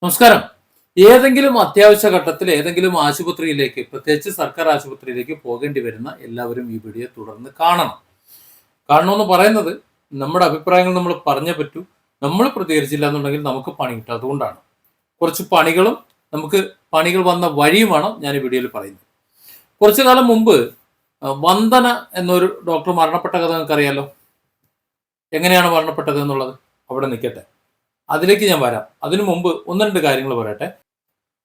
നമസ്കാരം. ഏതെങ്കിലും അത്യാവശ്യ ഘട്ടത്തിൽ ഏതെങ്കിലും ആശുപത്രിയിലേക്ക്, പ്രത്യേകിച്ച് സർക്കാർ ആശുപത്രിയിലേക്ക് പോകേണ്ടി വരുന്ന എല്ലാവരും ഈ വീഡിയോ തുടർന്ന് കാണണം. കാണണമെന്ന് പറയുന്നത്, നമ്മുടെ അഭിപ്രായങ്ങൾ നമ്മൾ പറഞ്ഞേ പറ്റൂ. നമ്മൾ പ്രതികരിച്ചില്ല എന്നുണ്ടെങ്കിൽ നമുക്ക് പണി കിട്ടും. അതുകൊണ്ടാണ് കുറച്ച് പണികളും നമുക്ക് പണികൾ വന്ന വഴിയുമാണ് ഞാൻ ഈ വീഡിയോയിൽ പറയുന്നത്. കുറച്ചു കാലം മുമ്പ് വന്ദന എന്നൊരു ഡോക്ടർ മരണപ്പെട്ട കഥ നിങ്ങൾക്കറിയാലോ. എങ്ങനെയാണ് മരണപ്പെട്ടത് എന്നുള്ളത് അവിടെ നിൽക്കട്ടെ, അതിലേക്ക് ഞാൻ വരാം. അതിനു മുമ്പ് ഒന്ന് രണ്ട് കാര്യങ്ങൾ പറയട്ടെ.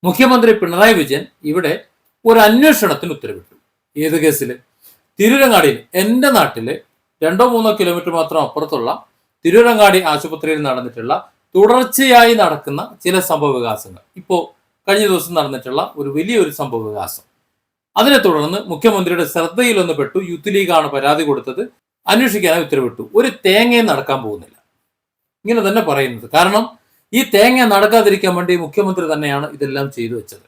മുഖ്യമന്ത്രി പിണറായി വിജയൻ ഇവിടെ ഒരു അന്വേഷണത്തിന് ഉത്തരവിട്ടു. ഏത് കേസിൽ? തിരൂരങ്ങാടിയിൽ, എൻ്റെ നാട്ടില് 2-3 കിലോമീറ്റർ മാത്രം അപ്പുറത്തുള്ള തിരൂരങ്ങാടി ആശുപത്രിയിൽ നടന്നിട്ടുള്ള തുടർച്ചയായി നടക്കുന്ന ചില സംഭവ വികാസങ്ങൾ. ഇപ്പോൾ കഴിഞ്ഞ ദിവസം നടന്നിട്ടുള്ള ഒരു വലിയൊരു സംഭവ വികാസം, അതിനെ തുടർന്ന് മുഖ്യമന്ത്രിയുടെ ശ്രദ്ധയിലൊന്ന് പെട്ടു. യൂത്ത് ലീഗാണ് പരാതി കൊടുത്തത്, അന്വേഷിക്കാനായി ഉത്തരവിട്ടു. ഒരു തേങ്ങയും നടക്കാൻ പോകുന്നില്ല, ഇങ്ങനെ തന്നെ പറയുന്നത്. കാരണം ഈ തേങ്ങ നടക്കാതിരിക്കാൻ വേണ്ടി മുഖ്യമന്ത്രി തന്നെയാണ് ഇതെല്ലാം ചെയ്തു വെച്ചത്.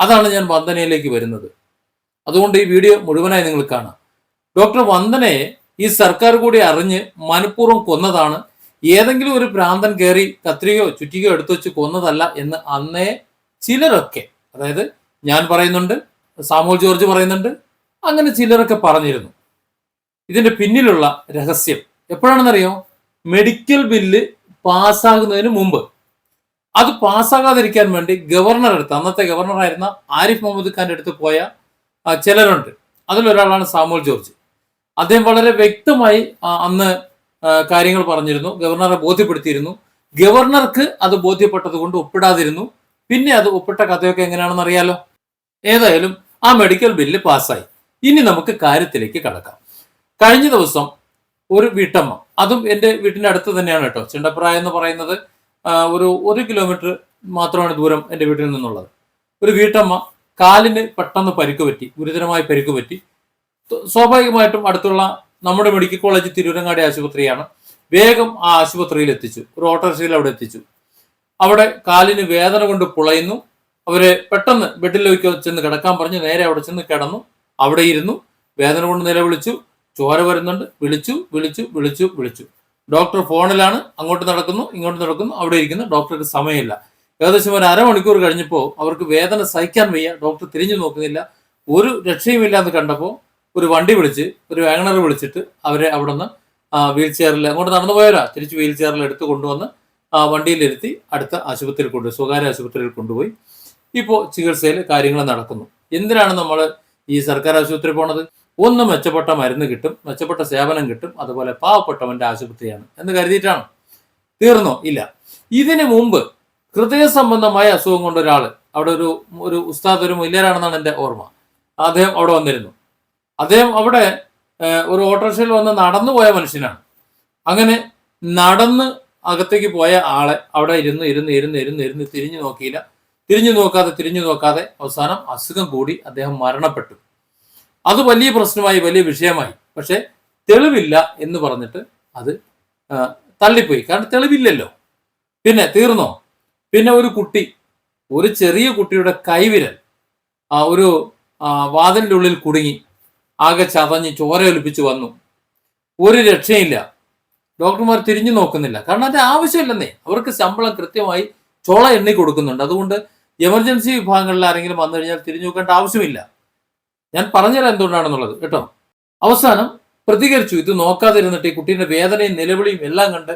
അതാണ് ഞാൻ വന്ദനയിലേക്ക് വരുന്നത്. അതുകൊണ്ട് ഈ വീഡിയോ മുഴുവനായി നിങ്ങൾ കാണാം. ഡോക്ടർ വന്ദനയെ ഈ സർക്കാർ കൂടി അറിഞ്ഞ് മനഃപൂർവ്വം കൊന്നതാണ്, ഏതെങ്കിലും ഒരു ഭ്രാന്തൻ കയറി കത്രികയോ ചുറ്റികയോ എടുത്തു വെച്ച് കൊന്നതല്ല എന്ന് അന്നേ ചിലരൊക്കെ, അതായത് ഞാൻ പറയുന്നുണ്ട്, സാമുവൽ ജോർജ് പറയുന്നുണ്ട്, അങ്ങനെ ചിലരൊക്കെ പറഞ്ഞിരുന്നു. ഇതിന്റെ പിന്നിലുള്ള രഹസ്യം എപ്പോഴാണെന്നറിയോ? മെഡിക്കൽ ബില്ല് പാസ്സാകുന്നതിന് മുമ്പ്. അത് പാസ്സാകാതിരിക്കാൻ വേണ്ടി ഗവർണറെടുത്ത്, അന്നത്തെ ഗവർണറായിരുന്ന ആരിഫ് മുഹമ്മദ് ഖാന്റെ അടുത്ത് പോയ ചിലരുണ്ട്. അതിലൊരാളാണ് സാമുവൽ ജോർജ്. അദ്ദേഹം വളരെ വ്യക്തമായി അന്ന് കാര്യങ്ങൾ പറഞ്ഞിരുന്നു, ഗവർണറെ ബോധ്യപ്പെടുത്തിയിരുന്നു. ഗവർണർക്ക് അത് ബോധ്യപ്പെട്ടത് കൊണ്ട് ഒപ്പിടാതിരുന്നു. പിന്നെ അത് ഒപ്പിട്ട കഥയൊക്കെ എങ്ങനെയാണെന്ന് അറിയാലോ. ഏതായാലും ആ മെഡിക്കൽ ബില്ല് പാസ്സായി. ഇനി നമുക്ക് കാര്യത്തിലേക്ക് കടക്കാം. കഴിഞ്ഞ ദിവസം ഒരു വീട്ടമ്മ, അതും എൻ്റെ വീട്ടിൻ്റെ അടുത്ത് തന്നെയാണ് കേട്ടോ, ചിണ്ടപ്രായ എന്ന് പറയുന്നത് ഒരു 1 കിലോമീറ്റർ മാത്രമാണ് ദൂരം എൻ്റെ വീട്ടിൽ നിന്നുള്ളത്. ഒരു വീട്ടമ്മ കാലിന് പെട്ടെന്ന് പരിക്ക് പറ്റി, ഗുരുതരമായി പരിക്ക് പറ്റി. സ്വാഭാവികമായിട്ടും അടുത്തുള്ള നമ്മുടെ മെഡിക്കൽ കോളേജ് തിരൂരങ്ങാടി ആശുപത്രിയാണ്. വേഗം ആ ആശുപത്രിയിൽ എത്തിച്ചു, ഒരു ഓട്ടോറിക്ഷയിൽ അവിടെ എത്തിച്ചു. അവിടെ കാലിന് വേദന കൊണ്ട് പുളയുന്നു. അവരെ പെട്ടെന്ന് ബെഡിലേക്ക് ചെന്ന് കിടക്കാൻ പറഞ്ഞ് നേരെ അവിടെ ചെന്ന് കിടന്നു. അവിടെ ഇരുന്നു, വേദന കൊണ്ട് നിലവിളിച്ചു, ചോര വരുന്നുണ്ട്, വിളിച്ചു വിളിച്ചു വിളിച്ചു വിളിച്ചു. ഡോക്ടർ ഫോണിലാണ്, അങ്ങോട്ട് നടക്കുന്നു ഇങ്ങോട്ട് നടക്കുന്നു, അവിടെ ഇരിക്കുന്നു. ഡോക്ടർക്ക് സമയമില്ല. ഏകദേശം ഒരു അരമണിക്കൂർ കഴിഞ്ഞപ്പോൾ അവർക്ക് വേദന സഹിക്കാൻ വയ്യ, ഡോക്ടർ തിരിഞ്ഞു നോക്കുന്നില്ല, ഒരു രക്ഷയുമില്ലാന്ന് കണ്ടപ്പോൾ ഒരു വണ്ടി വിളിച്ച്, ഒരു വാഗണർ വിളിച്ചിട്ട് അവരെ അവിടെ നിന്ന് വീൽ ചെയറിൽ, അങ്ങോട്ട് നടന്നു പോയവരാ, തിരിച്ച് വീൽ ചെയറിൽ എടുത്ത് കൊണ്ടുവന്ന് വണ്ടിയിലിരുത്തി അടുത്ത ആശുപത്രിയിൽ കൊണ്ടുപോയി, സ്വകാര്യ ആശുപത്രിയിൽ കൊണ്ടുപോയി. ഇപ്പോൾ ചികിത്സയിൽ കാര്യങ്ങൾ നടക്കുന്നു. എന്തിനാണ് നമ്മൾ ഈ സർക്കാർ ആശുപത്രി പോണത്? ഒന്ന് മെച്ചപ്പെട്ട മരുന്ന് കിട്ടും, മെച്ചപ്പെട്ട സേവനം കിട്ടും, അതുപോലെ പാവപ്പെട്ടവന്റെ ആശുപത്രിയാണ് എന്ന് കരുതിയിട്ടാണ്. തീർന്നോ? ഇല്ല. ഇതിനു മുമ്പ് ഹൃദയ സംബന്ധമായ അസുഖം കൊണ്ട് ഒരാൾ, അവിടെ ഒരു ഉസ്താദ്, ഒരു മുല്യരാണെന്നാണ് എൻ്റെ ഓർമ്മ, അദ്ദേഹം അവിടെ വന്നിരുന്നു. അദ്ദേഹം അവിടെ ഒരു ഓട്ടോറിക്ഷയിൽ വന്ന് നടന്നു പോയ മനുഷ്യനാണ്. അങ്ങനെ നടന്ന് അകത്തേക്ക് പോയ ആളെ അവിടെ ഇരുന്ന് ഇരുന്ന് ഇരുന്ന് ഇരുന്ന് ഇരുന്ന് തിരിഞ്ഞു നോക്കിയില്ല, തിരിഞ്ഞു നോക്കാതെ അവസാനം അസുഖം കൂടി അദ്ദേഹം മരണപ്പെട്ടു. അത് വലിയ പ്രശ്നമായി, വലിയ വിഷയമായി. പക്ഷെ തെളിവില്ല എന്ന് പറഞ്ഞിട്ട് അത് തള്ളിപ്പോയി. കാരണം തെളിവില്ലല്ലോ. പിന്നെ തീർന്നോ? പിന്നെ ഒരു കുട്ടി, ഒരു ചെറിയ കുട്ടിയുടെ കൈവിരൽ ഒരു വാതിലിൻ്റെ ഉള്ളിൽ കുടുങ്ങി, ആകെ ചതഞ്ഞ് ചോര ഒലിപ്പിച്ച് വന്നു. ഒരു രക്ഷയില്ല. ഡോക്ടർമാർ തിരിഞ്ഞു നോക്കുന്നില്ല. കാരണം അതിന്റെ ആവശ്യമില്ലെന്നേ. അവർക്ക് ശമ്പളം കൃത്യമായി ചോള എണ്ണി കൊടുക്കുന്നുണ്ട്. അതുകൊണ്ട് എമർജൻസി വിഭാഗങ്ങളിൽ ആരെങ്കിലും വന്നു കഴിഞ്ഞാൽ തിരിഞ്ഞു നോക്കേണ്ട ആവശ്യമില്ല. ഞാൻ പറഞ്ഞുതരാം എന്തുകൊണ്ടാണെന്നുള്ളത് കേട്ടോ. അവസാനം പ്രതികരിച്ചു. ഇത് നോക്കാതിരുന്നിട്ട് ഈ കുട്ടീന്റെ വേദനയും നിലവിളിയും എല്ലാം കണ്ട്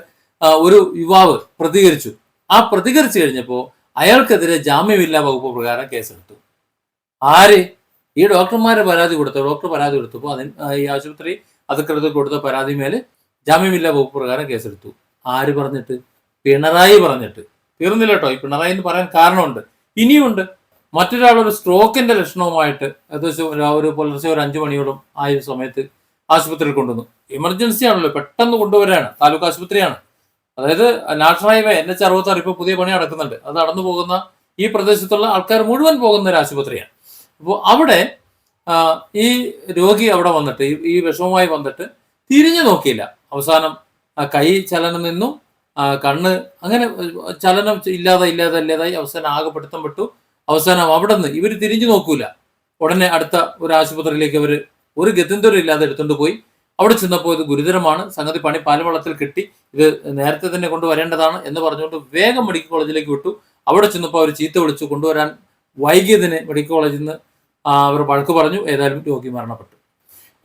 ഒരു യുവാവ് പ്രതികരിച്ചു. ആ പ്രതികരിച്ചു കഴിഞ്ഞപ്പോൾ അയാൾക്കെതിരെ ജാമ്യമില്ലാ വകുപ്പ് പ്രകാരം കേസെടുത്തു. ആര്? ഈ ഡോക്ടർമാരെ പരാതി കൊടുത്തു. ഡോക്ടർ പരാതി കൊടുത്തപ്പോൾ ഈ ആശുപത്രി അധികൃതർ കൊടുത്ത പരാതി മേലെ ജാമ്യമില്ലാ വകുപ്പ് പ്രകാരം കേസെടുത്തു. ആര് പറഞ്ഞിട്ട്? പിണറായി പറഞ്ഞിട്ട്. തീർന്നില്ല കേട്ടോ. ഈ പിണറായി എന്ന് പറയാൻ കാരണമുണ്ട്, ഇനിയുണ്ട്. മറ്റൊരാൾ ഒരു സ്ട്രോക്കിന്റെ ലക്ഷണവുമായിട്ട് ഏകദേശം ഒരു പുലർച്ചെ ഒരു 5 മണിയോടും ആയ സമയത്ത് ആശുപത്രിയിൽ കൊണ്ടുവന്നു. എമർജൻസി ആണല്ലോ, പെട്ടെന്ന് കൊണ്ടുവരാണ്. താലൂക്ക് ആശുപത്രിയാണ്. അതായത് നാഷണൽ ഹൈവേ NH66 ഇപ്പോൾ പുതിയ പണി നടക്കുന്നുണ്ട്. അത് നടന്നു പോകുന്ന ഈ പ്രദേശത്തുള്ള ആൾക്കാർ മുഴുവൻ പോകുന്ന ഒരു ആശുപത്രിയാണ്. അപ്പോൾ അവിടെ ഈ രോഗി അവിടെ വന്നിട്ട് ഈ വിഷമവുമായി വന്നിട്ട് തിരിഞ്ഞു നോക്കിയില്ല. അവസാനം കൈ ചലനം നിന്നു, കണ്ണ് അങ്ങനെ ചലനം ഇല്ലാതായി അവസാനം ആകെ പിടുത്തം വിട്ടു. അവസാനം അവിടെ നിന്ന് ഇവർ തിരിഞ്ഞു നോക്കൂല. ഉടനെ അടുത്ത ഒരു ആശുപത്രിയിലേക്ക് അവർ ഒരു ഗത്യന്തരം ഇല്ലാതെ എടുത്തുകൊണ്ട് പോയി. അവിടെ ചെന്നപ്പോൾ ഇത് ഗുരുതരമാണ്, സംഗതി പണി പാൽവെള്ളത്തിൽ കിട്ടി, ഇത് നേരത്തെ തന്നെ കൊണ്ടുവരേണ്ടതാണ് എന്ന് പറഞ്ഞുകൊണ്ട് വേഗം മെഡിക്കൽ കോളേജിലേക്ക് വിട്ടു. അവിടെ ചെന്നപ്പോൾ അവർ ചീത്ത വിളിച്ചു കൊണ്ടുവരാൻ വൈകിയതിന് മെഡിക്കൽ കോളേജിൽ നിന്ന് അവർ വഴക്ക് പറഞ്ഞു. ഏതായാലും രോഗി മരണപ്പെട്ടു.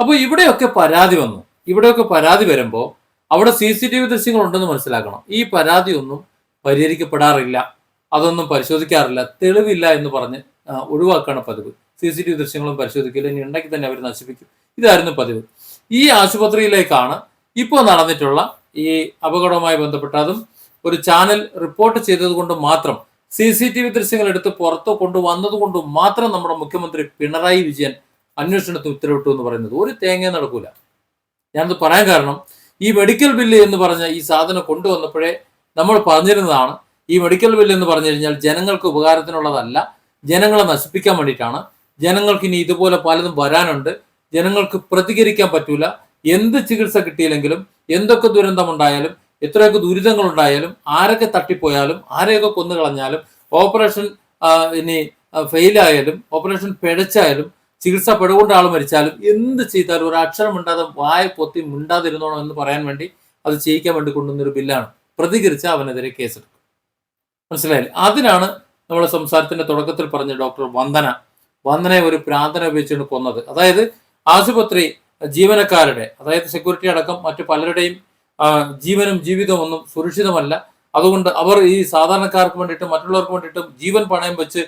അപ്പോൾ ഇവിടെയൊക്കെ പരാതി വന്നു. ഇവിടെയൊക്കെ പരാതി വരുമ്പോൾ അവിടെ CCTV ദൃശ്യങ്ങൾ ഉണ്ടെന്ന് മനസ്സിലാക്കണം. ഈ പരാതിയൊന്നും പരിഹരിക്കപ്പെടാറില്ല, അതൊന്നും പരിശോധിക്കാറില്ല, തെളിവില്ല എന്ന് പറഞ്ഞ് ഒഴിവാക്കുകയാണ് പതിവ്. CCTV ദൃശ്യങ്ങളും പരിശോധിക്കില്ല, ഇനി ഉണ്ടെങ്കിൽ തന്നെ അവർ നശിപ്പിക്കും. ഇതായിരുന്നു പതിവ്. ഈ ആശുപത്രിയിലേക്കാണ് ഇപ്പോൾ നടന്നിട്ടുള്ള ഈ അപകടവുമായി ബന്ധപ്പെട്ട അതും ഒരു ചാനൽ റിപ്പോർട്ട് ചെയ്തത് കൊണ്ട് മാത്രം, CCTV ദൃശ്യങ്ങൾ എടുത്ത് പുറത്തു കൊണ്ടുവന്നത് കൊണ്ട് മാത്രം നമ്മുടെ മുഖ്യമന്ത്രി പിണറായി വിജയൻ അന്വേഷണത്തിന് ഉത്തരവിട്ടു എന്ന് പറയുന്നത് ഒരു തേങ്ങ നടക്കൂല. ഞാനത് പറയാൻ കാരണം, ഈ മെഡിക്കൽ ബില്ല് എന്ന് പറഞ്ഞ ഈ സാധനം കൊണ്ടുവന്നപ്പോഴേ നമ്മൾ പറഞ്ഞിരുന്നതാണ്, ഈ മെഡിക്കൽ ബില്ല് എന്ന് പറഞ്ഞു കഴിഞ്ഞാൽ ജനങ്ങൾക്ക് ഉപകാരത്തിനുള്ളതല്ല, ജനങ്ങളെ നശിപ്പിക്കാൻ വേണ്ടിയിട്ടാണ്. ജനങ്ങൾക്ക് ഇനി ഇതുപോലെ പലതും വരാനുണ്ട്, ജനങ്ങൾക്ക് പ്രതികരിക്കാൻ പറ്റൂല. എന്ത് ചികിത്സ കിട്ടിയില്ലെങ്കിലും, എന്തൊക്കെ ദുരന്തമുണ്ടായാലും, എത്രയൊക്കെ ദുരിതങ്ങൾ ഉണ്ടായാലും, ആരൊക്കെ തട്ടിപ്പോയാലും, ആരെയൊക്കെ കൊന്നുകളഞ്ഞാലും, ഓപ്പറേഷൻ ഇനി ഫെയിലായാലും, ഓപ്പറേഷൻ പിഴച്ചായാലും, ചികിത്സ പെടുകൊണ്ട് ആൾ മരിച്ചാലും, എന്ത് ചെയ്താലും ഒരു അക്ഷരം മിണ്ടാതെ വായ പൊത്തി മിണ്ടാതിരുന്നോണം എന്ന് പറയാൻ വേണ്ടി അത് ചെയ്യിക്കാൻ വേണ്ടി കൊണ്ടുവന്നൊരു ബില്ലാണ്. പ്രതികരിച്ച അവനെതിരെ കേസെടുക്കും. മനസ്സിലായില്ലേ? അതിനാണ് നമ്മുടെ സംസാരത്തിന്റെ തുടക്കത്തിൽ പറഞ്ഞ ഡോക്ടർ വന്ദനയെ ഒരു പ്രാന്തനെ ഉപയോഗിച്ചാണ് കൊന്നത്. അതായത് ആശുപത്രി ജീവനക്കാരുടെ, അതായത് സെക്യൂരിറ്റി അടക്കം മറ്റു പലരുടെയും ജീവനും ജീവിതവും ഒന്നും സുരക്ഷിതമല്ല. അതുകൊണ്ട് അവർ ഈ സാധാരണക്കാർക്ക് വേണ്ടിയിട്ടും മറ്റുള്ളവർക്ക് വേണ്ടിയിട്ടും ജീവൻ പണയം വെച്ച്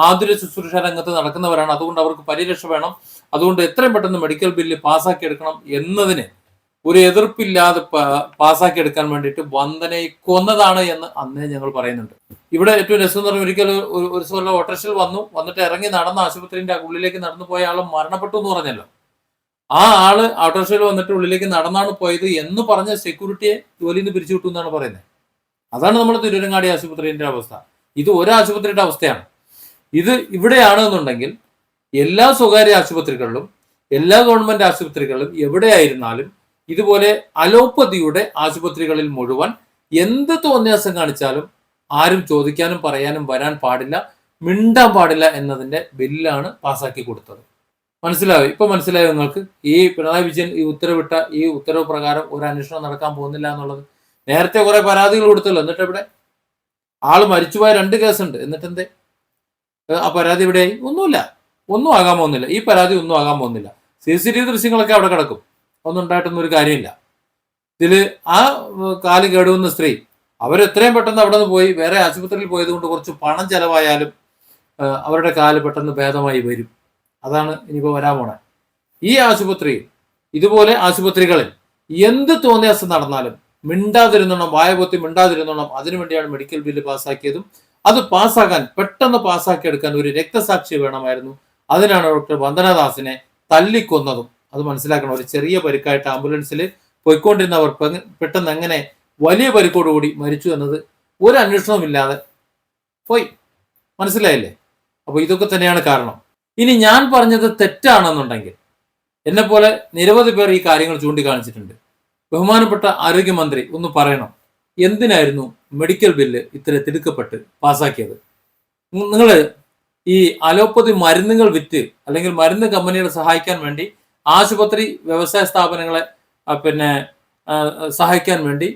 ആതുര ശുശ്രൂഷ രംഗത്ത് നടക്കുന്നവരാണ്. അതുകൊണ്ട് അവർക്ക് പരിരക്ഷ വേണം. അതുകൊണ്ട് എത്രയും പെട്ടെന്ന് മെഡിക്കൽ ബില്ല് പാസ്സാക്കി എടുക്കണം എന്നതിന് ഒരു എതിർപ്പില്ലാതെ പാസ്സാക്കി എടുക്കാൻ വേണ്ടിയിട്ട് വന്ദനയെ കൊന്നതാണ് എന്ന് അന്നേ ഞങ്ങൾ പറയുന്നുണ്ട്. ഇവിടെ ഏറ്റവും രസം എന്ന് പറഞ്ഞാൽ, ഒരിക്കൽ ഒരു സ്ഥലം ഓട്ടോറിക്ഷയിൽ വന്നിട്ട് ഇറങ്ങി നടന്ന ആശുപത്രിന്റെ ഉള്ളിലേക്ക് നടന്നു പോയ ആൾ മരണപ്പെട്ടു എന്ന് പറഞ്ഞല്ലോ. ആ ആള് ഓട്ടോറിക്ഷയിൽ വന്നിട്ട് ഉള്ളിലേക്ക് നടന്നാണ് പോയത് എന്ന് പറഞ്ഞ സെക്യൂരിറ്റിയെ ജോലിയിൽ നിന്ന് പിരിച്ചു വിട്ടു എന്നാണ് പറയുന്നത്. അതാണ് നമ്മുടെ തിരൂരങ്ങാടി ആശുപത്രിന്റെ അവസ്ഥ. ഇത് ഒരു ആശുപത്രിയുടെ അവസ്ഥയാണ്. ഇത് ഇവിടെയാണ് എന്നുണ്ടെങ്കിൽ എല്ലാ സ്വകാര്യ ആശുപത്രികളിലും എല്ലാ ഗവൺമെന്റ് ആശുപത്രികളിലും എവിടെയായിരുന്നാലും ഇതുപോലെ അലോപ്പതിയുടെ ആശുപത്രികളിൽ മുഴുവൻ എന്ത് തോന്നിയാസം കാണിച്ചാലും ആരും ചോദിക്കാനും പറയാനും വരാൻ പാടില്ല, മിണ്ടാൻ പാടില്ല എന്നതിന്റെ ബില്ലാണ് പാസ്സാക്കി കൊടുത്തത്. മനസ്സിലായോ? ഇപ്പൊ മനസ്സിലായോ നിങ്ങൾക്ക്? ഈ പിണറായി വിജയൻ ഈ ഉത്തരവ് പ്രകാരം ഒരു അന്വേഷണം നടക്കാൻ പോകുന്നില്ല എന്നുള്ളത്. നേരത്തെ കുറെ പരാതികൾ കൊടുത്തല്ലോ, എന്നിട്ട് ഇവിടെ ആള് മരിച്ചുപോയ 2 കേസുണ്ട്. എന്നിട്ട് എന്തേ ആ പരാതി എവിടെയായി? ഒന്നുമില്ല, ഒന്നും ആകാൻ പോകുന്നില്ല. ഈ പരാതി ഒന്നും ആകാൻ പോകുന്നില്ല. CCTV ദൃശ്യങ്ങളൊക്കെ അവിടെ കിടക്കും, ഒന്നും ഉണ്ടായിട്ടൊന്നും ഒരു കാര്യമില്ല. ഇതില് ആ കാല് കേടുവന്ന സ്ത്രീ അവരെത്രയും പെട്ടെന്ന് അവിടെ നിന്ന് പോയി വേറെ ആശുപത്രിയിൽ പോയത് കൊണ്ട് കുറച്ച് പണം ചെലവായാലും അവരുടെ കാല് പെട്ടെന്ന് ഭേദമായി വരും. അതാണ് ഇനിയിപ്പോൾ വരാൻ പോണേ. ഈ ആശുപത്രിയിൽ, ഇതുപോലെ ആശുപത്രികളിൽ എന്ത് തോന്നിയാസം നടന്നാലും മിണ്ടാതിരുന്നോണം, വായപൊത്തി മിണ്ടാതിരുന്നോണം. അതിനുവേണ്ടിയാണ് മെഡിക്കൽ ബില്ല് പാസ്സാക്കിയതും. അത് പാസ്സാക്കാൻ, പെട്ടെന്ന് പാസ്സാക്കി എടുക്കാൻ ഒരു രക്തസാക്ഷി വേണമായിരുന്നു. അതിനാണ് ഡോക്ടർ വന്ദനദാസിനെ തല്ലിക്കൊന്നതും. അത് മനസ്സിലാക്കണം. ഒരു ചെറിയ പരിക്കായിട്ട് ആംബുലൻസിൽ പോയിക്കൊണ്ടിരുന്നവർ പെട്ടെന്ന് എങ്ങനെ വലിയ പരിക്കോടുകൂടി മരിച്ചു എന്നത് ഒരു അന്വേഷണമില്ലാതെ പോയി. മനസ്സിലായില്ലേ? അപ്പൊ ഇതൊക്കെ തന്നെയാണ് കാരണം. ഇനി ഞാൻ പറഞ്ഞത് തെറ്റാണെന്നുണ്ടെങ്കിൽ എന്നെപ്പോലെ നിരവധി പേർ ഈ കാര്യങ്ങൾ ചൂണ്ടിക്കാണിച്ചിട്ടുണ്ട്. ബഹുമാനപ്പെട്ട ആരോഗ്യമന്ത്രി ഒന്ന് പറയണം, എന്തിനായിരുന്നു മെഡിക്കൽ ബില്ല് ഇത്ര തിടുക്കപ്പെട്ട് പാസ്സാക്കിയത്? നിങ്ങൾ ഈ അലോപ്പതി മരുന്നുകൾ വിറ്റ് അല്ലെങ്കിൽ മരുന്ന് കമ്പനികളെ സഹായിക്കാൻ വേണ്ടി ആശുപത്രി വ്യവസായ സ്ഥാപനങ്ങളെ സഹായിക്കാൻ വേണ്ടി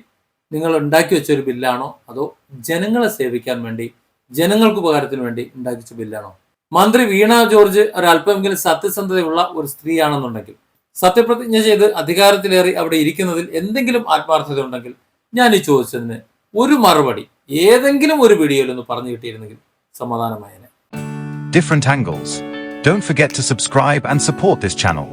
നിങ്ങൾ ഉണ്ടാക്കി വെച്ചൊരു ബില്ലാണോ, അതോ ജനങ്ങളെ സേവിക്കാൻ വേണ്ടി ജനങ്ങൾക്ക് ഉപകാരത്തിന് വേണ്ടി ഉണ്ടാക്കിച്ച ബില്ലാണോ? മന്ത്രി വീണ ജോർജ് ഒരല്പമെങ്കിലും സത്യസന്ധതയുള്ള ഒരു സ്ത്രീയാണെന്നുണ്ടെങ്കിൽ, സത്യപ്രതിജ്ഞ ചെയ്ത് അധികാരത്തിലേറി അവിടെ ഇരിക്കുന്നതിൽ എന്തെങ്കിലും ആത്മാർത്ഥത ഉണ്ടെങ്കിൽ ഞാൻ ഈ ചോദിച്ചതിന് ഒരു മറുപടി ഏതെങ്കിലും ഒരു വീഡിയോയിൽ ഒന്ന് പറഞ്ഞു കിട്ടിയിരുന്നെങ്കിൽ സമാധാനമായേനെ. Different angles. Don't forget to subscribe and support this channel.